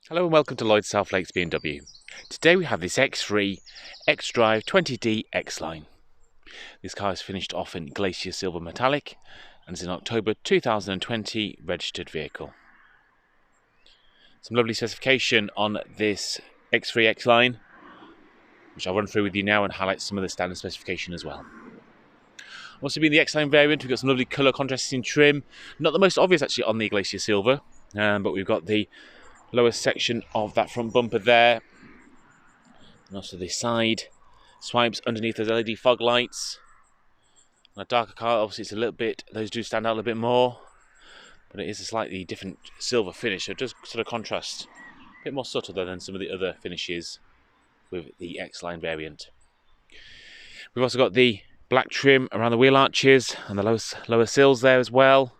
Hello and welcome to Lloyd Southlake's BMW. Today we have this X3 xDrive20d xLine. This car is finished off in Glacier Silver Metallic and is an October 2020 registered vehicle. Some lovely specification on this X3 xLine, which I'll run through with you now and highlight some of the standard specification as well. Also being the xLine variant, we've got some lovely colour contrasting trim. Not the most obvious actually on the Glacier Silver, but we've got the lower section of that front bumper there, and also the side swipes underneath those LED fog lights. On a darker car, obviously it's a little bit, those do stand out a little bit more, but it is a slightly different silver finish, so it does sort of contrast a bit more subtle than some of the other finishes with the xLine variant. We've also got the black trim around the wheel arches and the lower sills there as well.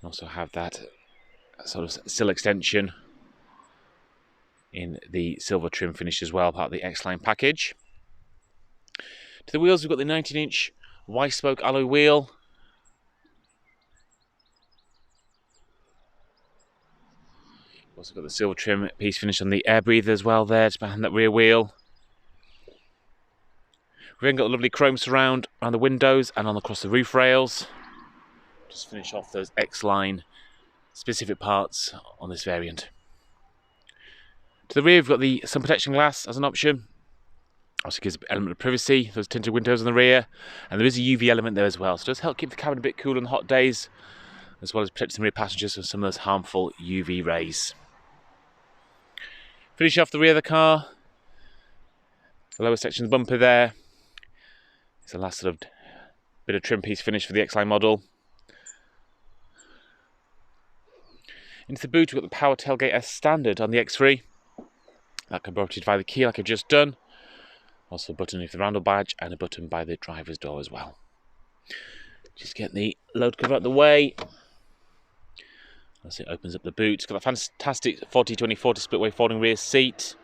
We also have that sort of sill extension in the silver trim finish as well, part of the xLine package. To the wheels, we've got the 19-inch Y-spoke alloy wheel. We've also got the silver trim piece finish on the air breather as well there, just behind that rear wheel. We've then got the lovely chrome surround around the windows and across the roof rails. Just finish off those xLine specific parts on this variant. To the rear, we've got the sun protection glass as an option. Also gives an element of privacy, those tinted windows on the rear, and there is a UV element there as well, so it does help keep the cabin a bit cool on hot days, as well as protecting the rear passengers from some of those harmful UV rays. Finish off the rear of the car, the lower section of the bumper there. It's the last sort of bit of trim piece finish for the xLine model. Into the boot, we've got the power tailgate as standard on the X3. That can be operated via the key like I've just done. Also a button with the roundel badge and a button by the driver's door as well. Just get the load cover out of the way. As it opens up the boot. It's got a fantastic 40/24 split-way folding rear seat.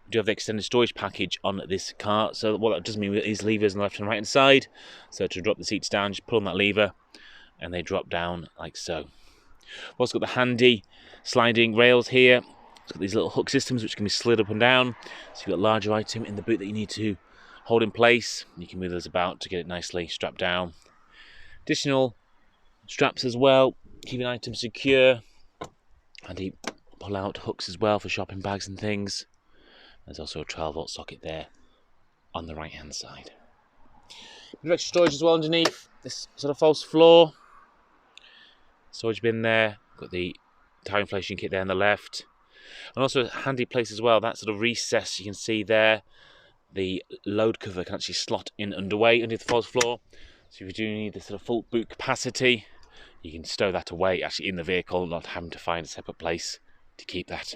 We do have the extended storage package on this car. So what that does mean is levers on the left and right hand side. So to drop the seats down, just pull on that lever and they drop down like so. We've also got the handy sliding rails here. It's got these little hook systems which can be slid up and down. So you've got a larger item in the boot that you need to hold in place. You can move those about to get it nicely strapped down. Additional straps as well, keeping items secure. Handy pull-out hooks as well for shopping bags and things. There's also a 12-volt socket there on the right-hand side. Bit of extra storage as well underneath this sort of false floor. Storage bin there, got the tire inflation kit there on the left, and also a handy place as well, that sort of recess you can see there. The load cover can actually slot in underway underneath the false floor, so if you do need the sort of full boot capacity, you can stow that away actually in the vehicle, not having to find a separate place to keep that.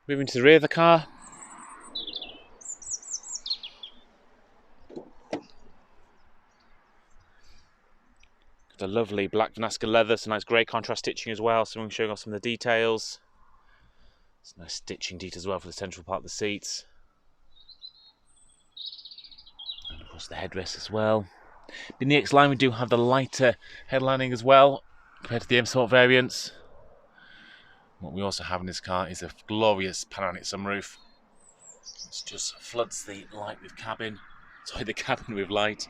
Moving to the rear of the car. The lovely black Vanasca leather, some nice grey contrast stitching as well, so I'm showing off some of the details. Some nice stitching details as well for the central part of the seats. And of course the headrest as well. In the xLine we do have the lighter headlining as well, compared to the M Sport variants. What we also have in this car is a glorious panoramic sunroof. It just floods the cabin with light.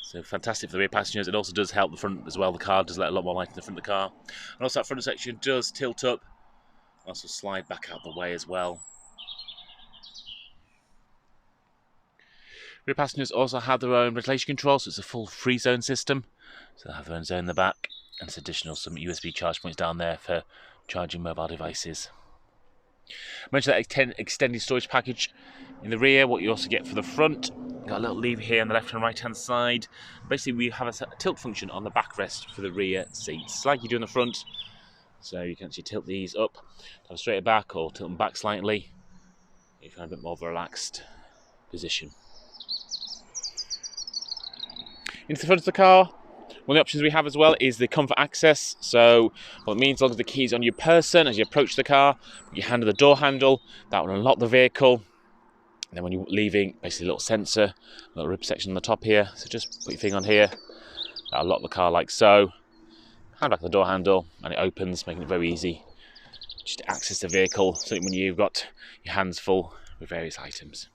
So fantastic for the rear passengers. It also does help the front as well. The car does let a lot more light in the front of the car. And also that front section does tilt up. Also slide back out the way as well. Rear passengers also have their own ventilation control, so it's a full free zone system. So they have their own zone in the back. And it's additional some USB charge points down there for charging mobile devices. I mentioned that extended storage package in the rear. What you also get for the front, got a little lever here on the left and right hand side. Basically we have a tilt function on the backrest for the rear seats, like you do in the front. So you can actually tilt these up, have a straighter back, or tilt them back slightly if you have a bit more of a relaxed position. Into the front of the car, one of the options we have as well is the comfort access. So what it means, as long as the key is on your person as you approach the car, you hand on the door handle, that will unlock the vehicle. And then when you're leaving, basically a little sensor, a little rib section on the top here. So just put your thing on here. That'll lock the car like so. Hand back the door handle, and it opens, making it very easy just to access the vehicle, so when you've got your hands full with various items.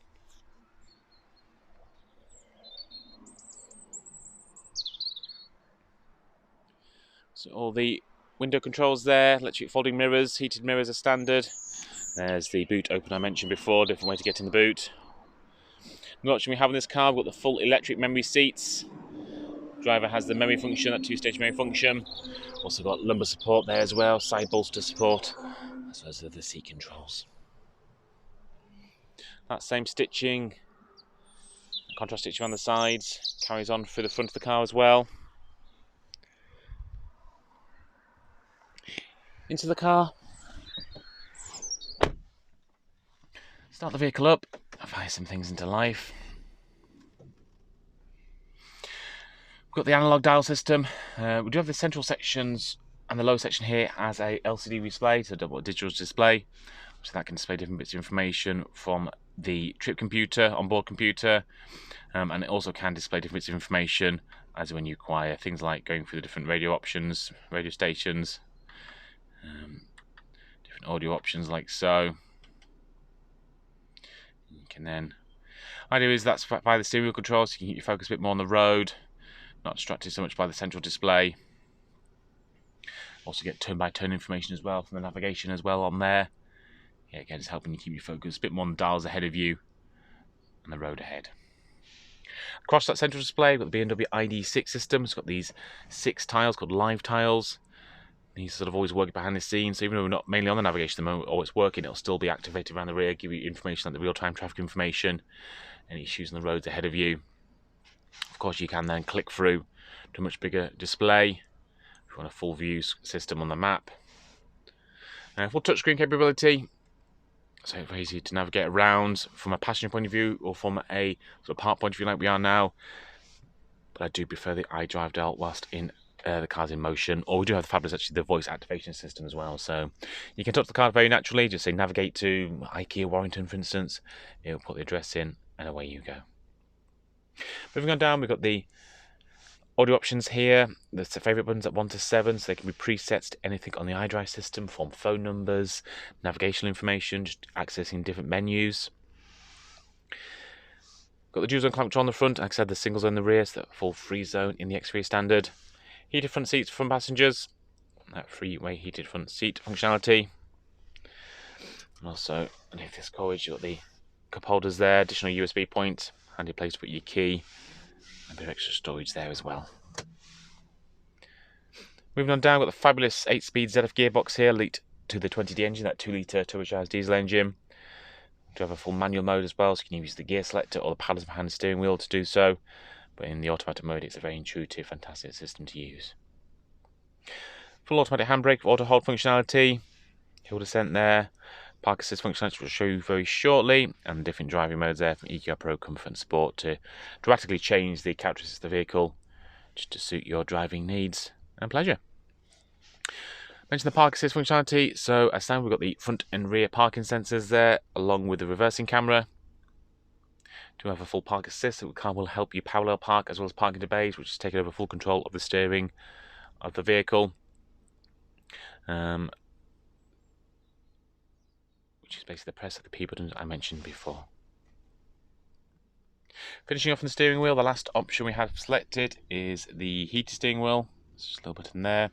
So all the window controls there, electric folding mirrors, heated mirrors are standard. There's the boot open I mentioned before, different way to get in the boot. Another option we have in this car, we've got the full electric memory seats. Driver has the memory function, that two-stage memory function. Also got lumbar support there as well, side bolster support, as well as the seat controls. That same stitching, contrast stitching on the sides, carries on through the front of the car as well. Into the car. Start the vehicle up, fire some things into life. We've got the analog dial system. We do have the central sections and the low section here as a LCD display, so double digital display. So that can display different bits of information from the trip computer, onboard computer, and it also can display different bits of information as when you acquire things like going through the different radio options, radio stations, different audio options like so. You can then, idea is that's by the steering wheel control, so you can keep your focus a bit more on the road, not distracted so much by the central display. Also get turn-by-turn information as well from the navigation as well on there. Yeah, again, it's helping you keep your focus a bit more on the dials ahead of you and the road ahead. Across that central display, we've got the BMW ID6 system. It's got these 6 tiles called live tiles. These sort of always work behind the scenes, so even though we're not mainly on the navigation at the moment, or it's working, it'll still be activated around the rear, give you information like the real-time traffic information, any issues on the roads ahead of you. Of course, you can then click through to a much bigger display if you want a full view system on the map. Full touchscreen capability, so it's very easy to navigate around from a passenger point of view or from a sort of park point of view like we are now. But I do prefer the iDrive whilst in the car's in motion. Or we do have the fabulous, actually, the voice activation system as well. So you can talk to the car very naturally, just say navigate to IKEA Warrington, for instance. It'll put the address in and away you go. Moving on down, we've got the audio options here. The favourite buttons at 1 to 7, so they can be presets to anything on the iDrive system, from phone numbers, navigational information, just accessing different menus. Got the dual zone climate control on the front, like I said, the single zone in the rear, so that full free zone in the X3 standard. Heated front seats for passengers, that three-way heated front seat functionality. And also, underneath this coverage, you've got the cup holders there, additional USB point, handy place to put your key, and a bit of extra storage there as well. Moving on down, we've got the fabulous 8-speed ZF gearbox here, linked to the 20D engine, that 2-litre turbocharged diesel engine. We do have a full manual mode as well, so you can use the gear selector or the paddles behind the steering wheel to do so. But in the automatic mode, it's a very intuitive, fantastic system to use. Full automatic handbrake, auto hold functionality, hill descent there, park assist functionality, which we'll show you very shortly, and different driving modes there from EQR Pro, Comfort and Sport to dramatically change the characteristics of the vehicle just to suit your driving needs and pleasure. Mention the park assist functionality. So as standard, we've got the front and rear parking sensors there, along with the reversing camera. Do have a full park assist. The car will help you parallel park as well as park into bays, which is taking over full control of the steering of the vehicle. Which is basically the press of the P button I mentioned before. Finishing off on the steering wheel, the last option we have selected is the heated steering wheel. There's just a little button there.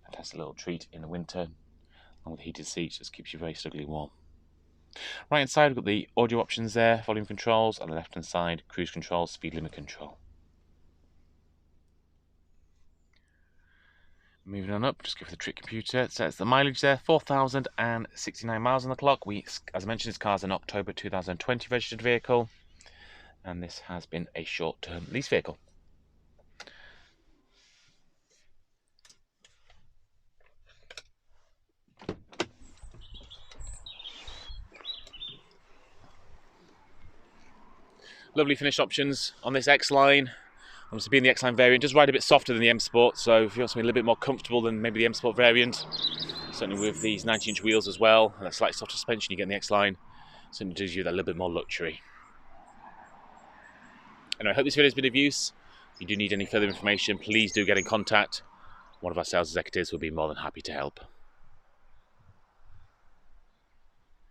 Fantastic little treat in the winter, along with the heated seats, just keeps you very snugly warm. Right hand side, we've got the audio options there, volume controls, on the left hand side, cruise control, speed limit control. Moving on up, just go for the trip computer. It says the mileage there, 4,069 miles on the clock. As I mentioned, this car's an October 2020 registered vehicle, and this has been a short-term lease vehicle. Lovely finished options on this xLine. Obviously, being the xLine variant, does ride a bit softer than the M Sport, so if you want something a little bit more comfortable than maybe the M Sport variant, certainly with these 19-inch wheels as well, and a slightly softer suspension you get in the xLine, So it gives you that little bit more luxury. Anyway, I hope this video has been of use. If you do need any further information, please do get in contact. One of our sales executives will be more than happy to help.